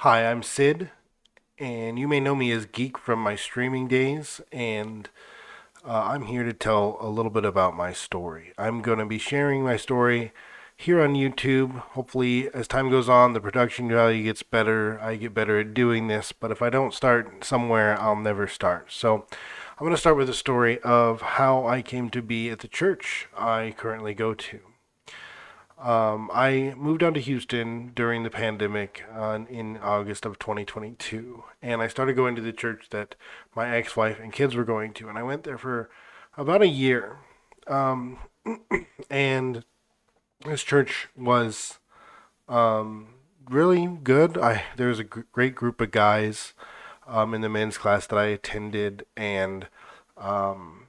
Hi, I'm Sid, and you may know me as Geek from my streaming days, and I'm here to tell a little bit about my story. I'm going to be sharing my story here on YouTube. Hopefully, as time goes on, the production value gets better. I get better at doing this, but if I don't start somewhere, I'll never start. So, I'm going to start with a story of how I came to be at the church I currently go to. I moved down to Houston during the pandemic in August of 2022, and I started going to the church that my ex-wife and kids were going to, and I went there for about a year. Um, and this church was really good. There was a great group of guys in the men's class that I attended, and um,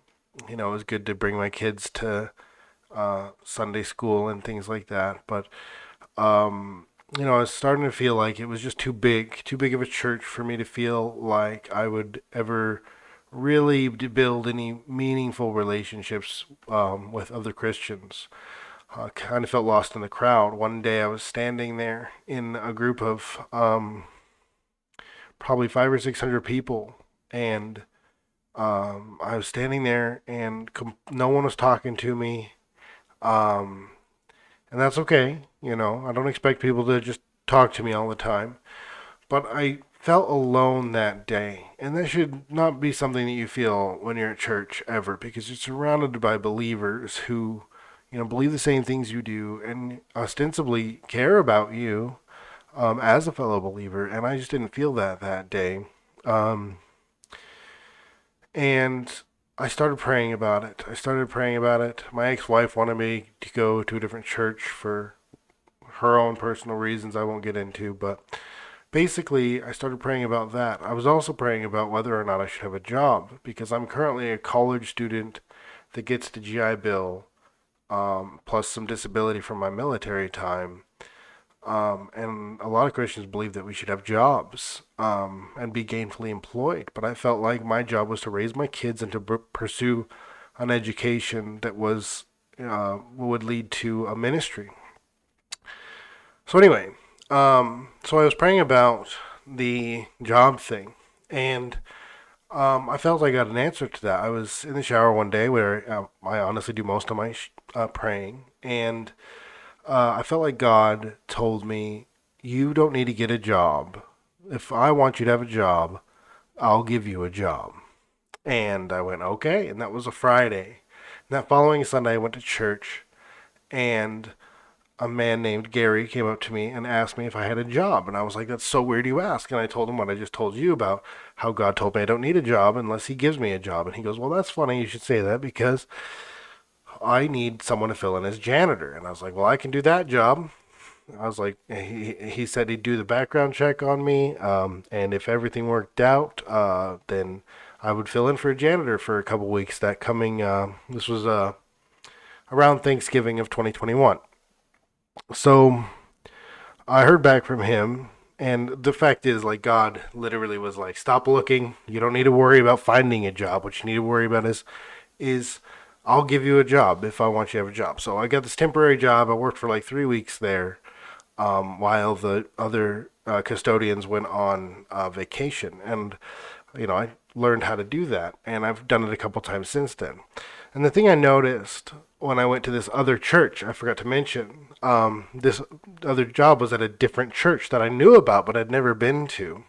it was good to bring my kids to Sunday school and things like that. But I was starting to feel like it was just too big of a church for me to feel like I would ever really build any meaningful relationships with other Christians. Kind of felt lost in the crowd. One day I was standing there in a group of probably 500 or 600 people, and I was standing there, and no one was talking to me. Um, and that's okay. I don't expect people to just talk to me all the time. But I felt alone that day, and that should not be something that you feel when you're at church ever, because you're surrounded by believers who, believe the same things you do and ostensibly care about you as a fellow believer. And I just didn't feel that day. Um, and I started praying about it. My ex-wife wanted me to go to a different church for her own personal reasons I won't get into, but basically I started praying about that. I was also praying about whether or not I should have a job because I'm currently a college student that gets the GI Bill, plus some disability from my military time. And a lot of Christians believe that we should have jobs and be gainfully employed. But I felt like my job was to raise my kids and to pursue an education that would lead to a ministry. So anyway, so I was praying about the job thing, and I felt I got an answer to that. I was in the shower one day where I honestly do most of my praying, and I felt like God told me, "You don't need to get a job. If I want you to have a job, I'll give you a job." And I went, "Okay," and that was a Friday. And that following Sunday, I went to church, and a man named Gary came up to me and asked me if I had a job. And I was like, "That's so weird you ask." And I told him what I just told you about how God told me I don't need a job unless he gives me a job. And he goes, "Well, that's funny you should say that because I need someone to fill in as janitor." And I was like, "Well, I can do that job." I was like, he said he'd do the background check on me. And if everything worked out, then I would fill in for a janitor for a couple weeks this was around Thanksgiving of 2021. So I heard back from him, and the fact is, like, God literally was like, "Stop looking. You don't need to worry about finding a job. What you need to worry about is I'll give you a job if I want you to have a job." So I got this temporary job. I worked for like 3 weeks there, while the other custodians went on vacation, and I learned how to do that, and I've done it a couple times since then. And the thing I noticed when I went to this other church, I forgot to mention, this other job was at a different church that I knew about but I'd never been to.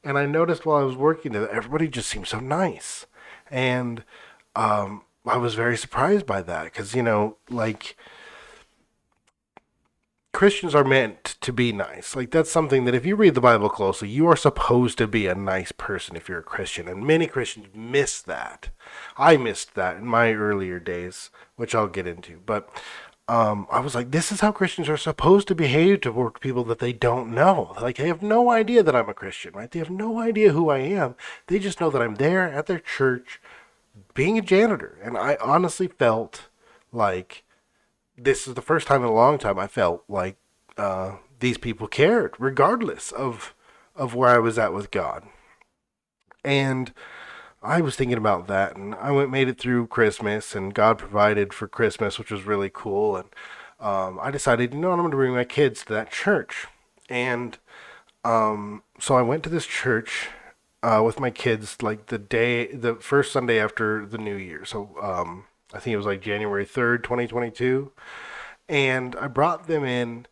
And I noticed while I was working there, everybody just seemed so nice. And I was very surprised by that because, like, Christians are meant to be nice. Like, that's something that if you read the Bible closely, you are supposed to be a nice person if you're a Christian. And many Christians miss that. I missed that in my earlier days, which I'll get into. But I was like, this is how Christians are supposed to behave toward people that they don't know. Like, they have no idea that I'm a Christian, right? They have no idea who I am. They just know that I'm there at their church being a janitor. And I honestly felt like this is the first time in a long time I felt like these people cared, regardless of where I was at with God. And I was thinking about that, and made it through Christmas, and God provided for Christmas, which was really cool. And I decided, I'm going to bring my kids to that church, and So I went to this church with my kids like the first Sunday after the New Year. So I think it was like January 3rd, 2022. And I brought them in,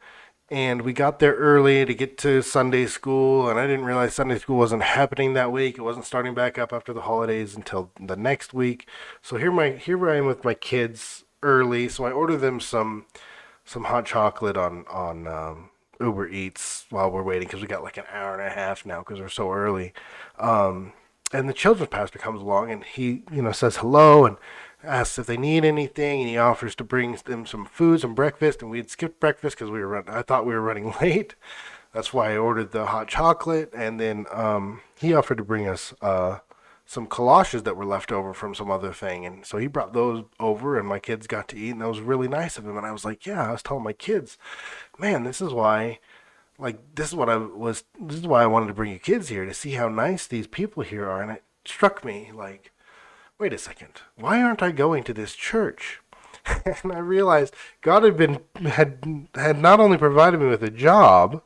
and we got there early to get to Sunday school. And I didn't realize Sunday school wasn't happening that week. It wasn't starting back up after the holidays until the next week. So here I am with my kids early. So I ordered them some hot chocolate on Uber Eats while we're waiting because we got like an hour and a half now because we're so early. Um, and the children's pastor comes along and he, says hello and asks if they need anything, and he offers to bring them some food, some breakfast. And we had skipped breakfast because I thought we were running late. That's why I ordered the hot chocolate, and then he offered to bring us some kolaches that were left over from some other thing. And so he brought those over, and my kids got to eat, and that was really nice of him. And I was like, yeah, I was telling my kids, man, this is why I wanted to bring you kids here to see how nice these people here are. And it struck me like, wait a second, why aren't I going to this church? And I realized God had not only provided me with a job,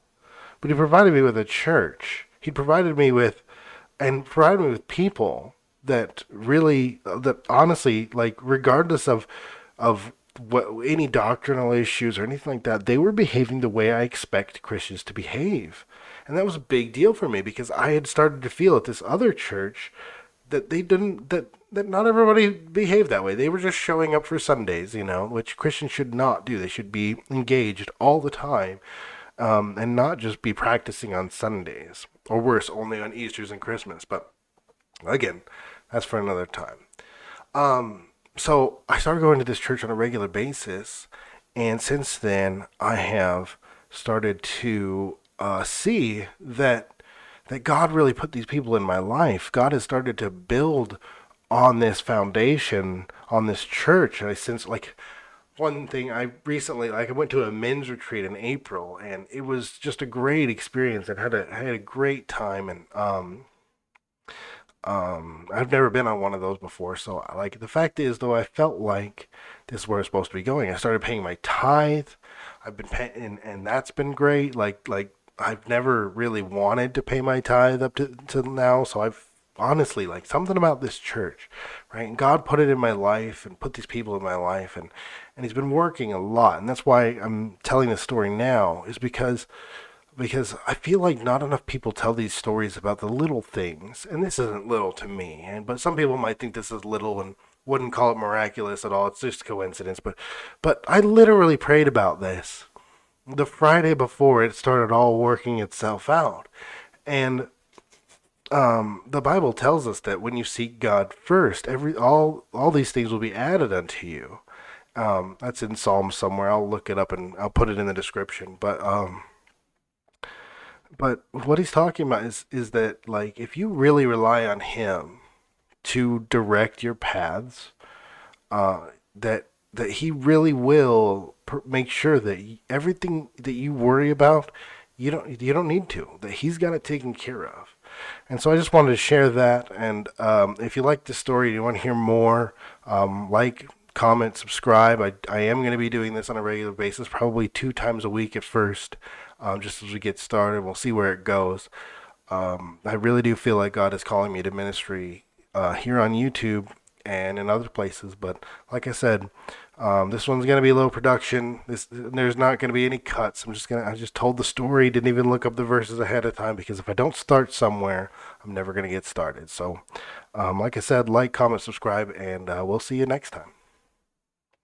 but he provided me with a church. He provided me with people that honestly, like, regardless of what any doctrinal issues or anything like that, they were behaving the way I expect Christians to behave. And that was a big deal for me because I had started to feel at this other church that they didn't that not everybody behaved that way. They were just showing up for Sundays, which Christians should not do. They should be engaged all the time, and not just be practicing on Sundays, or worse, only on Easter's and Christmas. But again, that's for another time. So I started going to this church on a regular basis, and since then I have started to see that God really put these people in my life. God has started to build on this foundation, on this church. And I sense like one thing I recently, like, I went to a men's retreat in April, and it was just a great experience. I had a great time, and I've never been on one of those before. So like the fact is though, I felt like this is where I'm supposed to be going. I started paying my tithe. I've been paying, and that's been great. Like I've never really wanted to pay my tithe up to now, so I've honestly, like, something about this church, right? And God put it in my life and put these people in my life, and he's been working a lot. And that's why I'm telling this story now, is because I feel like not enough people tell these stories about the little things. And this isn't little to me, but some people might think this is little and wouldn't call it miraculous at all. It's just coincidence. But I literally prayed about this the Friday before it started all working itself out. And the Bible tells us that when you seek God first, all these things will be added unto you. That's in Psalms somewhere. I'll look it up and I'll put it in the description. But what he's talking about is that, like, if you really rely on Him to direct your paths, that He really will make sure that everything that you worry about, you don't need to. That He's got it taken care of. And so I just wanted to share that. And if you like this story, you want to hear more, like, comment, subscribe. I am going to be doing this on a regular basis, probably 2 times a week at first, just as we get started. We'll see where it goes. I really do feel like God is calling me to ministry here on YouTube and in other places. But like I said, this one's gonna be low production. There's not gonna be any cuts. I just told the story. Didn't even look up the verses ahead of time, because if I don't start somewhere, I'm never gonna get started. So, like I said, like, comment, subscribe, and we'll see you next time.